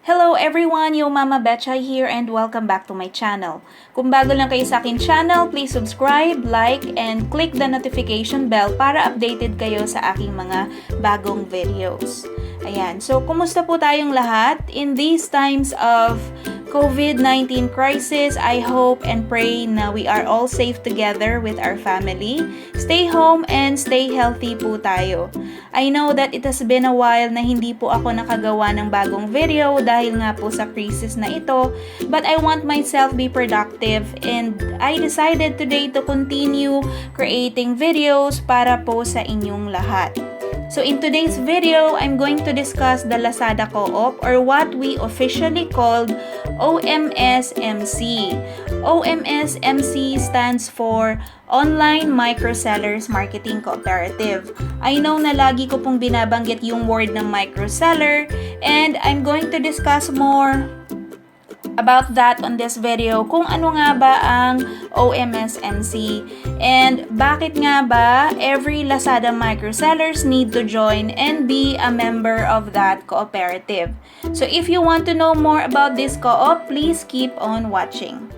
Hello everyone, yung Mama Betchay here and welcome back to my channel. Kung bago lang kayo sa akin channel, please subscribe, like, and click the notification bell para updated kayo sa aking mga bagong videos. Ayan, so kumusta po tayong lahat? In these times of COVID-19 crisis, I hope and pray na we are all safe together with our family. Stay home and stay healthy po tayo. I know that it has been a while na hindi po ako nakagawa ng bagong video dahil nga po sa crisis na ito, but I want myself be productive and I decided today to continue creating videos para po sa inyong lahat. So in today's video, I'm going to discuss the Lazada Co-op or what we officially called OMSMC. OMSMC stands for Online Microsellers Marketing Cooperative. I know na lagi ko pong binabanggit yung word ng microseller and I'm going to discuss more about that on this video, kung ano nga ba ang OMSMC and bakit nga ba every Lazada microsellers need to join and be a member of that cooperative. So if you want to know more about this co-op, please keep on watching.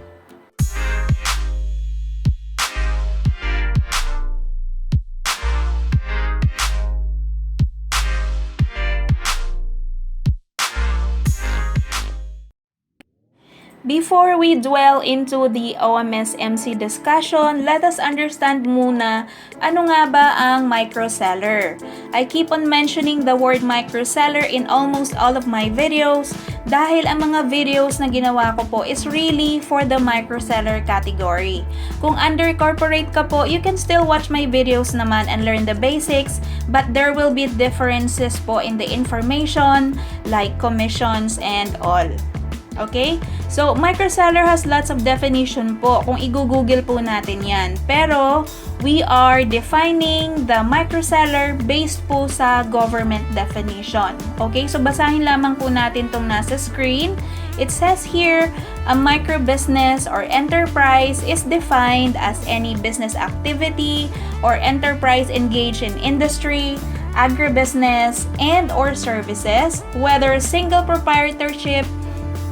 Before we dwell into the OMSMC discussion, let us understand muna ano nga ba ang microseller. I keep on mentioning the word microseller in almost all of my videos dahil ang mga videos na ginawa ko po is really for the microseller category. Kung under corporate ka po, you can still watch my videos naman and learn the basics, but there will be differences po in the information like commissions and all. Okay? So, microseller has lots of definition po kung i-google po natin yan. Pero, we are defining the microseller based po sa government definition. Okay? So, basahin lamang po natin tong nasa screen. It says here, a microbusiness or enterprise is defined as any business activity or enterprise engaged in industry, agribusiness, and or services, whether single proprietorship,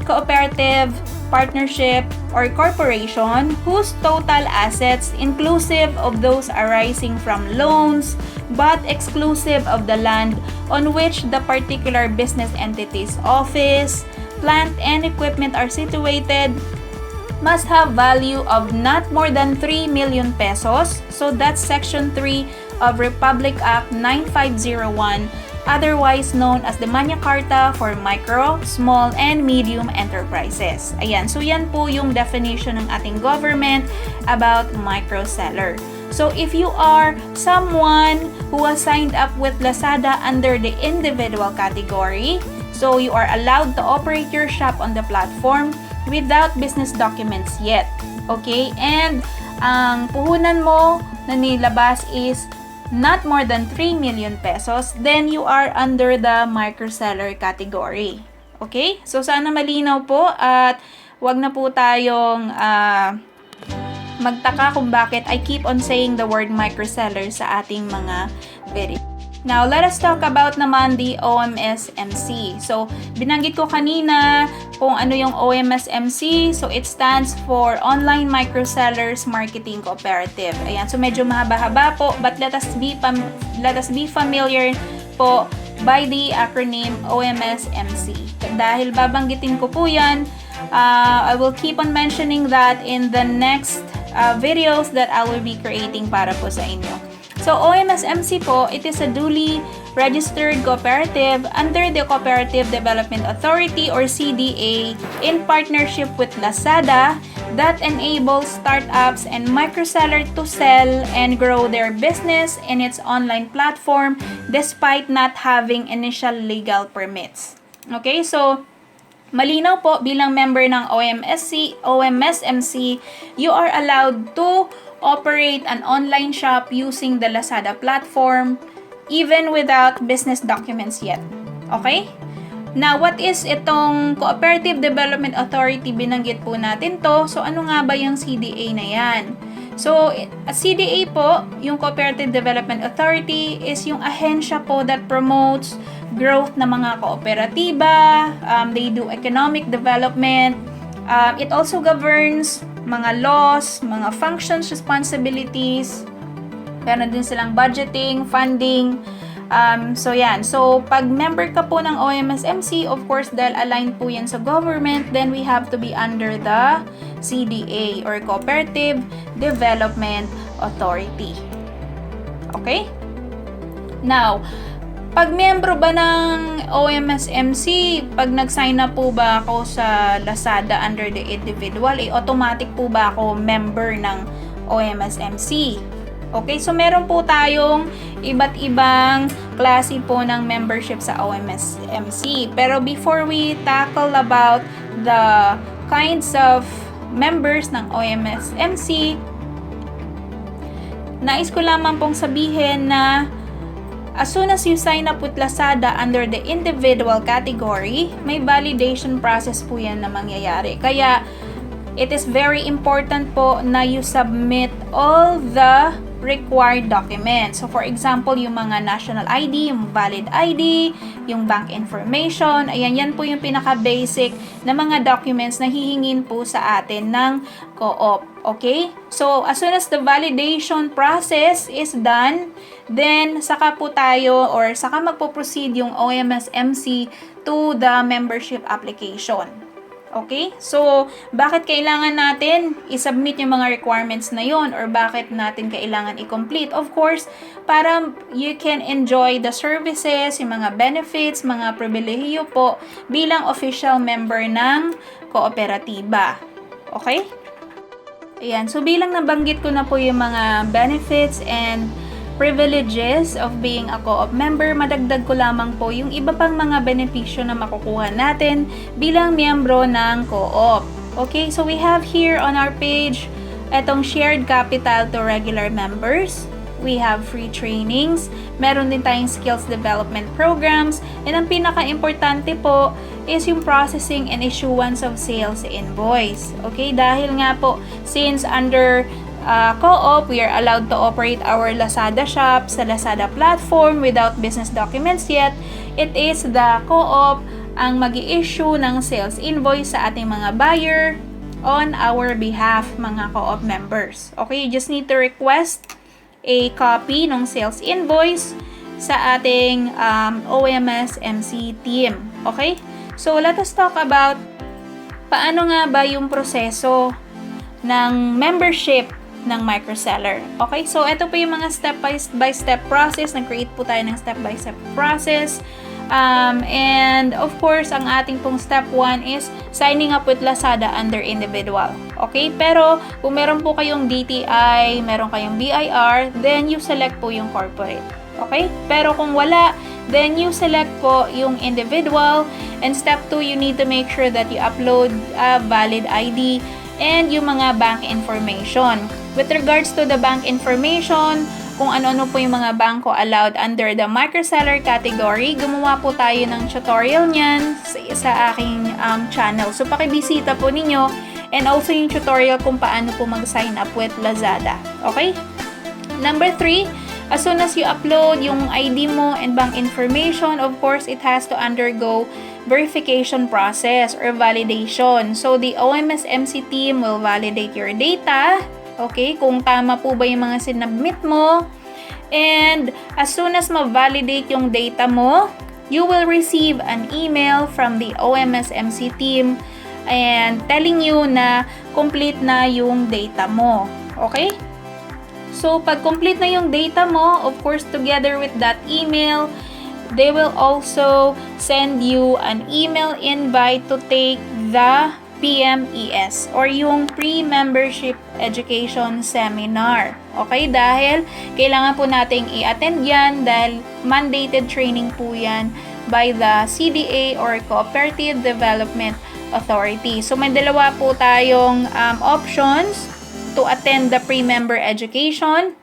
cooperative, partnership, or corporation whose total assets inclusive of those arising from loans but exclusive of the land on which the particular business entity's office, plant, and equipment are situated must have value of not more than 3 million pesos. So that's Section 3 of Republic Act 9501, otherwise known as the Magna Carta for Micro, Small, and Medium Enterprises. Ayan, so yan po yung definition ng ating government about microseller. So if you are someone who has signed up with Lazada under the individual category, so you are allowed to operate your shop on the platform without business documents yet. Okay? And ang puhunan mo na nilabas is not more than 3 million pesos, then you are under the microseller category. Okay? So, sana malinaw po at wag na po tayong magtaka kung bakit I keep on saying the word microseller sa ating mga video. Now, let us talk about naman the OMSMC. So, binanggit ko kanina kung ano yung OMSMC. So, it stands for Online Microsellers Marketing Cooperative. Ayan, so medyo mahaba-haba po, but let us be familiar po by the acronym OMSMC. Dahil babanggitin ko po yan, I will keep on mentioning that in the next videos that I will be creating para po sa inyo. So, OMSMC po, it is a duly registered cooperative under the Cooperative Development Authority or CDA in partnership with Lazada that enables startups and microseller to sell and grow their business in its online platform despite not having initial legal permits. Okay, so malinaw po bilang member ng OMSMC, you are allowed to operate an online shop using the Lazada platform even without business documents yet. Okay? Now, what is itong Cooperative Development Authority? Binanggit po natin to. So, ano nga ba yung CDA na yan? So, a CDA po, yung Cooperative Development Authority, is yung ahensya po that promotes growth ng mga kooperatiba. They do economic development. It also governs mga laws, mga functions, responsibilities. Meron din silang budgeting, funding. So yan. So, pag member ka po ng OMSMC, of course, dahil aligned po yan sa government, then we have to be under the CDA or Cooperative Development Authority. Okay? Now, pag miyembro ba ng OMSMC, pag nag-sign up po ba ako sa Lazada under the individual, automatic po ba ako member ng OMSMC? Okay, so meron po tayong iba't ibang klase po ng membership sa OMSMC. Pero before we tackle about the kinds of members ng OMSMC, nais ko lamang pong sabihin na as soon as you sign up with Lazada under the individual category, may validation process po yan na mangyayari. Kaya, it is very important po na you submit all the required documents. So, for example, yung mga national ID, yung valid ID, yung bank information, ayan, yan po yung pinaka-basic na mga documents na hihingin po sa atin ng co-op. Okay? So, as soon as the validation process is done, then saka po tayo or saka magpo-proceed yung OMSMC to the membership application. Okay? So, bakit kailangan natin i-submit yung mga requirements na yon or bakit natin kailangan i-complete? Of course, para you can enjoy the services, yung mga benefits, mga pribilehiyo po bilang official member ng kooperatiba. Okay? Ayan. So, bilang nabanggit ko na po yung mga benefits and privileges of being a co-op member, madagdag ko lamang po yung iba pang mga benepisyo na makukuha natin bilang miyembro ng co-op. Okay, so we have here on our page etong shared capital to regular members. We have free trainings. Meron din tayong skills development programs. And ang pinaka-importante po is yung processing and issuance of sales invoice. Okay, dahil nga po, since under co-op, we are allowed to operate our Lazada shop sa Lazada platform without business documents yet. It is the co-op ang mag-i-issue ng sales invoice sa ating mga buyer on our behalf, mga co-op members. Okay, you just need to request a copy ng sales invoice sa ating OMSMC team. Okay? So, let us talk about paano nga ba yung proseso ng membership ng microseller. Okay, so ito po yung mga step-by-step process. Nag-create po tayo ng step-by-step process. And of course, ang ating pong step 1 is signing up with Lazada under individual. Okay, pero kung meron po kayong DTI, meron kayong BIR, then you select po yung corporate. Okay, pero kung wala, then you select po yung individual. And step 2, you need to make sure that you upload a valid ID and yung mga bank information. With regards to the bank information, kung ano-ano po yung mga bangko allowed under the microseller category, gumawa po tayo ng tutorial niyan sa aking channel. So, pakibisita po ninyo and also yung tutorial kung paano po mag-sign up with Lazada. Okay? Number 3, as soon as you upload yung ID mo and bank information, of course, it has to undergo verification process or validation. So, the OMSMC team will validate your data. Okay, kung tama po ba yung mga sinubmit mo. And as soon as ma-validate yung data mo, you will receive an email from the OMSMC team and telling you na complete na yung data mo. Okay? So, pag complete na yung data mo, of course, together with that email, they will also send you an email invite to take the PMES or yung pre-membership education seminar. Okay? Dahil kailangan po nating i-attend yan dahil mandated training po yan by the CDA or Cooperative Development Authority. So, may dalawa po tayong options to attend the pre-member education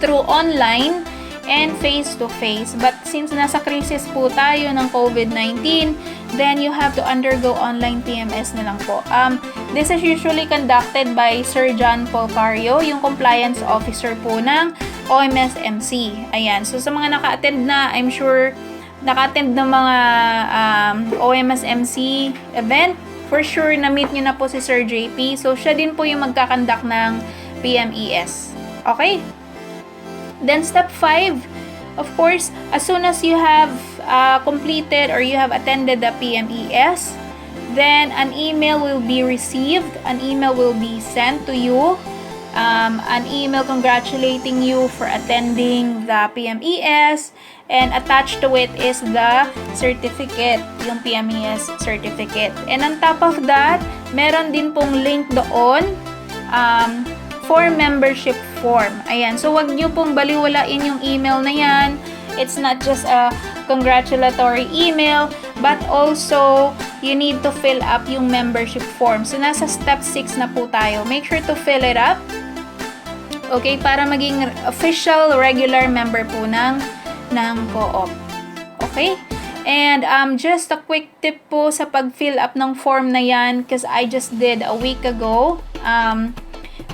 through online and face-to-face. But since nasa crisis po tayo ng COVID-19, then you have to undergo online PMS na lang po. This is usually conducted by Sir John Polcario, yung compliance officer po ng Omsmc. Ayan. So, sa mga naka-attend na, I'm sure, naka-attend ng mga Omsmc event, for sure, na-meet nyo na po si Sir JP. So, siya din po yung magkakandak ng PMES. Okay? Then, step 5, of course, as soon as you have completed or you have attended the PMES, then an email will be received, an email will be sent to you, an email congratulating you for attending the PMES, and attached to it is the certificate, yung PMES certificate. And on top of that, meron din pong link doon for membership form. Ayan, so wag nyo pong baliwalain yung email na yan. It's not just a congratulatory email, but also you need to fill up yung membership form. So nasa step 6 na po tayo. Make sure to fill it up. Okay, para maging official regular member po ng co-op. Okay? And just a quick tip po sa pag-fill up ng form na yan, because I just did a week ago.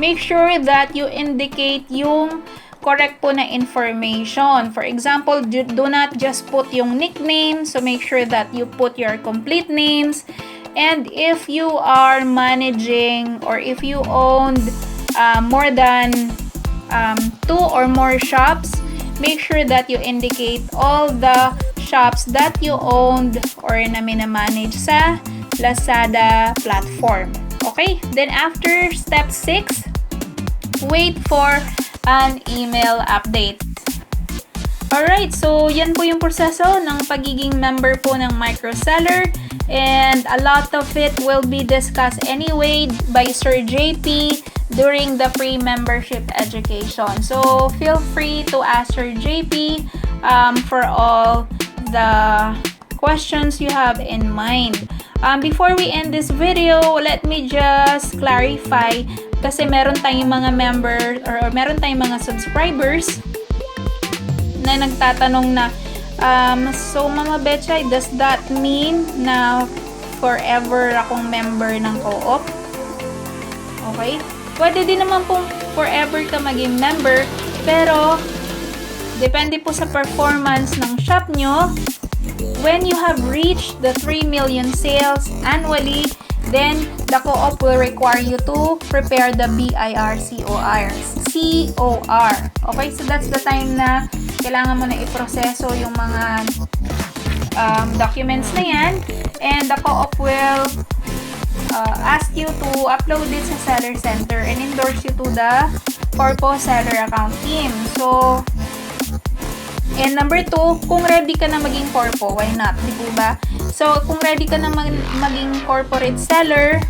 Make sure that you indicate yung correct po na information. For example, do not just put yung nickname. So make sure that you put your complete names. And if you are managing or if you owned more than 2 or more shops, make sure that you indicate all the shops that you owned or na minamanage sa Lazada platform. Okay? Then after step 6, wait for an email update. Alright, so yan po yung proseso ng pagiging member po ng MICROSELLER, and a lot of it will be discussed anyway by Sir JP during the free membership education. So feel free to ask Sir JP for all the questions you have in mind. Before we end this video, let me just clarify, kasi meron tayong mga members or meron tayong mga subscribers na nagtatanong na, so Mama Betchay, does that mean na forever akong member ng co-op? Okay? Pwede din naman pong forever ka maging member, pero depende po sa performance ng shop nyo. When you have reached the 3 million sales annually, then the co-op will require you to prepare the BIR COR. Okay, so that's the time na kailangan mo na iproseso yung mga documents na yan, and the co-op will ask you to upload it sa Seller Center and endorse you to the Corpo Seller account team. So, and number 2, kung ready ka na maging corpo, why not? Di po ba? So, kung ready ka na maging corporate seller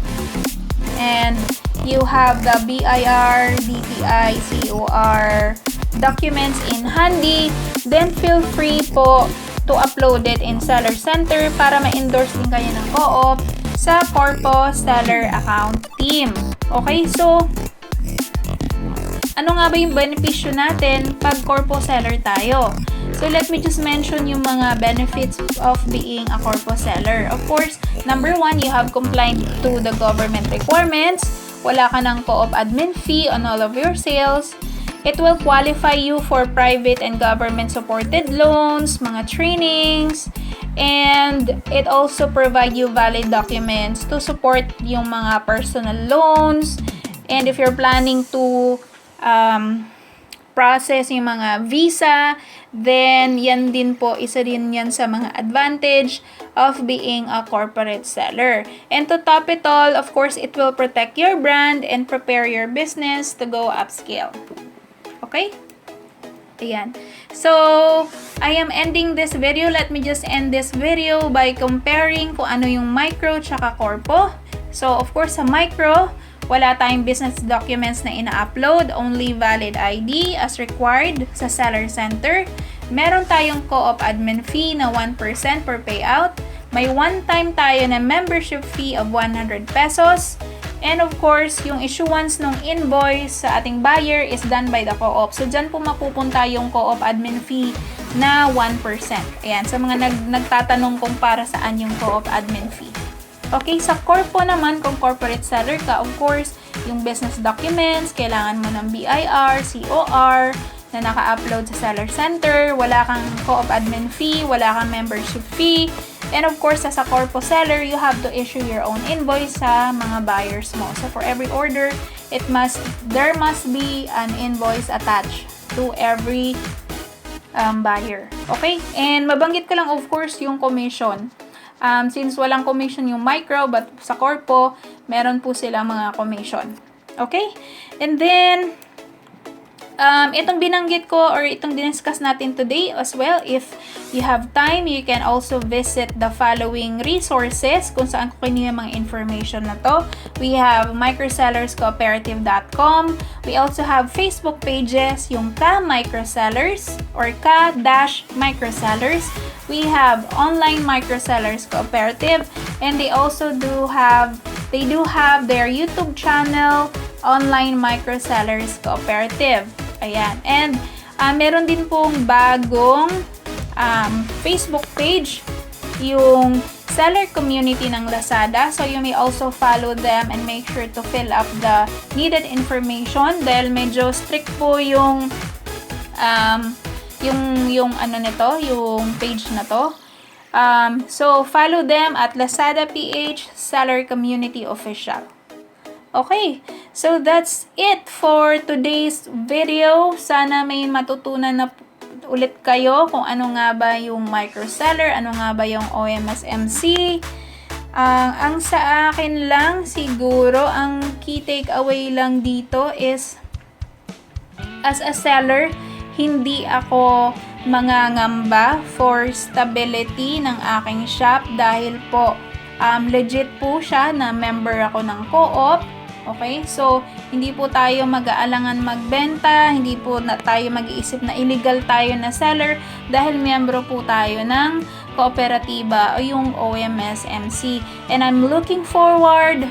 and you have the BIR, DTI, COR documents in handy, then feel free po to upload it in Seller Center para ma-endorse din kayo ng co-op sa Corpo Seller account team. Okay, so ano nga ba yung benepisyo natin pag Corpo Seller tayo? So, let me just mention yung mga benefits of being a Corpo Seller. Of course, number 1, you have complied to the government requirements. Wala ka ng co-op admin fee on all of your sales. It will qualify you for private and government-supported loans, mga trainings, and it also provide you valid documents to support yung mga personal loans. And if you're planning to process yung mga visa, then yan din po, isa din yan sa mga advantage of being a corporate seller. And to top it all, of course, it will protect your brand and prepare your business to go upscale. Okay? Ayan. So, I am ending this video. Let me just end this video by comparing kung ano yung micro tsaka corpo. So, of course, sa micro, wala tayong business documents na ina-upload, only valid ID as required sa Seller Center. Meron tayong co-op admin fee na 1% per payout. May one-time tayo na membership fee of 100 pesos. And of course, yung issuance ng invoice sa ating buyer is done by the co-op. So, dyan po mapupunta yung co-op admin fee na 1%. Ayan, sa mga nagtatanong kung para saan yung co-op admin fee. Okay, sa corpo naman, kung corporate seller ka, of course, yung business documents, kailangan mo ng BIR, COR, na naka-upload sa seller center, wala kang co-op admin fee, wala kang membership fee, and of course, as a corpo seller, you have to issue your own invoice sa mga buyers mo. So, for every order, there must be an invoice attached to every buyer. Okay? And mabanggit ko lang, of course, yung commission. Since walang commission yung micro, but sa corpo, meron po silang mga commission. Okay? And then, itong binanggit ko or itong diniscuss natin today as well, if you have time, you can also visit the following resources kung saan ko kinuha mga information na to. We have microsellerscooperative.com. We also have Facebook pages, yung Ka-Microsellers or Ka-Microsellers. We have Online Microsellers Cooperative, and they do have their YouTube channel, Online Microsellers Cooperative. Ayan. And meron din pong bagong Facebook page, yung seller community ng Lazada. So, you may also follow them and make sure to fill up the needed information dahil medyo strict po yung ano nito, yung page na to. So, follow them at Lazada PH Seller Community Official. Okay, so that's it for today's video. Sana may matutunan na ulit kayo kung ano nga ba yung microseller, ano nga ba yung OMSMC. Ang sa akin lang siguro, ang key takeaway lang dito is, as a seller, hindi ako mangangamba for stability ng aking shop dahil po legit po siya na member ako ng co-op. Okay? So, hindi po tayo mag-aalangan magbenta, hindi po tayo mag-iisip na illegal tayo na seller dahil miyembro po tayo ng kooperatiba o yung OMSMC. And I'm looking forward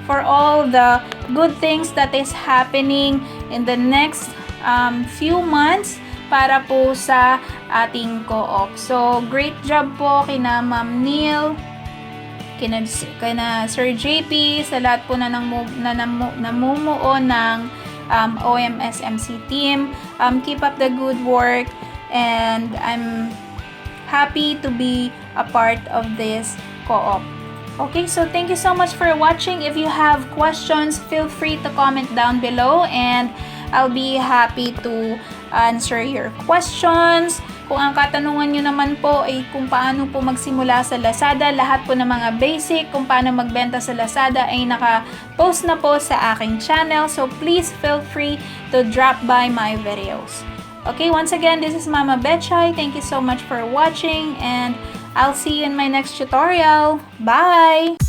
for all the good things that is happening in the next few months para po sa ating co-op. So, great job po kina Ma'am Neil, kina Sir JP, sa lahat po na namumuo ng OMSMC team. Keep up the good work, and I'm happy to be a part of this co-op. Okay, so thank you so much for watching. If you have questions, feel free to comment down below, and I'll be happy to answer your questions. Kung ang katanungan nyo naman po ay kung paano po magsimula sa Lazada, lahat po ng mga basic kung paano magbenta sa Lazada ay naka-post na po sa aking channel. So please feel free to drop by my videos. Okay, once again, this is Mama Betchay. Thank you so much for watching, and I'll see you in my next tutorial. Bye!